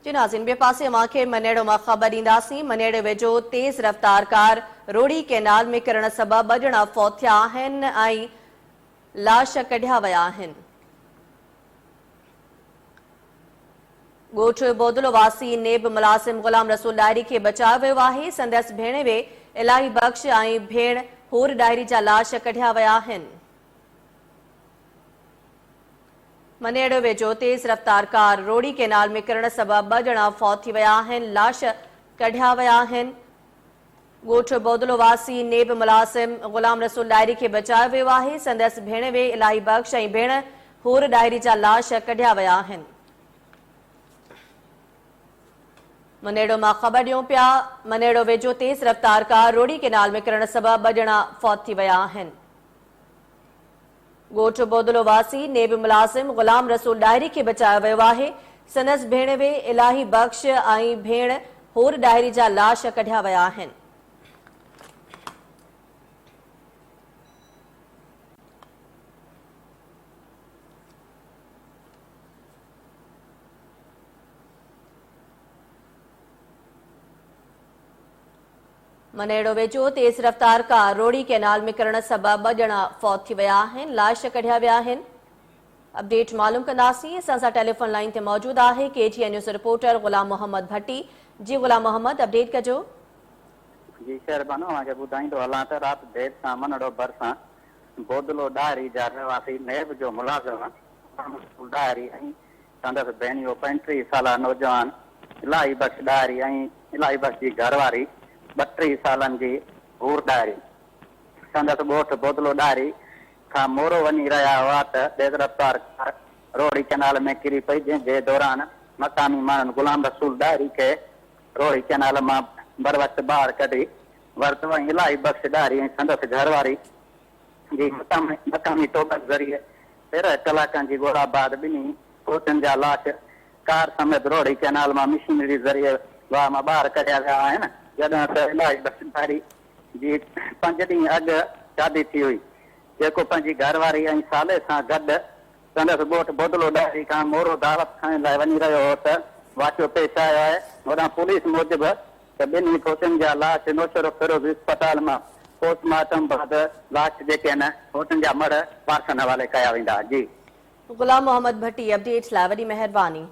जी नाज़रीन, ॿिए पासे मूंखे मनेड़ो मां ख़बर ॾींदासीं। मनेड़े वेझो तेज़ रफ़्तार कार रोड़ी कैनाल में किरण सबबि 2 ॼणा फौत थिया आहिनि ऐं लाश कढिया विया आहिनि। ॻोठ बोदलो वासी नेब मुलाज़िम ग़ुलाम रसूल डायरी खे बचायो वियो आहे। संदसि भेणवे इलाही बख़्श ऐं भेण हूर डायरी जा लाश कढिया विया आहिनि। मनेड़ो वेझो तेज़ रफ़्तार कार रोड़ी कैनाल में किरण सबबि 2 ॼणा फौत थी विया आहिनि, लाश कढिया विया आहिनि। ॻोठ बोदलो वासी नेब मुलाज़िम ग़ुलाम रसूल डायरी खे बचायो वियो आहे। संदसि भेणवे इलाही बख़्श ऐं भेण हूर डायरी जा लाश कढिया विया आहिनि। मनेड़ो मां ख़बर ॾियूं पिया। मनेड़ो वेझो तेज़ रफ़्तार कार रोड़ी कैनाल में किरण सबबि 2 ॼणा फौत थी विया आहिनि। ॻोठ बोदलो वासी नेब मुलाज़िम ग़ुलाम रसूल डायरी खे बचायो वियो आहे। संदसि भेणवे इलाही बख़्श ऐं भेण हूर डायरी जा लाश कढिया विया आहिनि। मनेड़ो वेझो तेज़ रफ़्तार कार रोड़ी कैनाल में किरण सबबि 2 ॼणा फौत थी विया आहिनि, लाश कढिया विया आहिनि। अपडेट मालूम कंदासीं। असां सां टेलीफोन लाइन ते मौजूद आहे KTN न्यूज़ रिपोर्टर ग़ुलाम मोहम्मद भट्टी। जी ग़ुलाम मोहम्मद, अपडेट कजो। जी शहरबानो आगे ॿुधाईंदो हलां त राति देर सां मनड़ो भरिसां बोदलो डायरी जा रहवासी नेब जो मुलाज़िम डायरी ऐं संदसि भेणियो 35 साला नौजवान इलाही बख़्श डायरी ऐं इलाही बख़्श जी घरवारी 32 सालनि जी हूर डायरी संदसि ॻोठ बोदलो डायरी खां मोरो वञी रहिया हुआ त तेज़ रफ़्तार कार रोड़ी कैनाल में किरी पई, जंहिंजे दौरान मक़ामी माण्हुनि ग़ुलाम रसूल डायरी खे रोड़ी कैनाल मां बर वक़्त ॿाहिरि कढी वरितो ऐं इलाही बख़्श डायरी ऐं संदसि घरवारी जी मक़ामी टोबक ज़रिए 13 कलाकनि जी ॻोल्हा बाद 2 कोचनि जा लाश कार समेत रोड़ी कैनाल मां मशीनरी ज़रिए वाह मां ॿाहिरि कढिया विया आहिनि। जॾहिं त इलाही बख़्श डायरी जी 5 ॾींहं अॻु शादी थी हुई, जेको पंहिंजी घरवारी ऐं साले सां गॾु संदसि ॻोठ बोदलो डायरी खां मोरो दावत खाइण लाइ वञी रहियो हो त वाक़ियो पेश आयो आहे। होॾां पुलिस मूजिबि त 2 कोचनि जा लाश नौशरो फिरोज़ अस्पताल मां पोस्टमार्टम बाद लाश जेके आहिनि कोचनि जा मड़ पार्सन हवाले कया वेंदा। जी ग़ुलाम मोहम्मद भट्टी, अपडेट्स लाइ वॾी महिरबानी।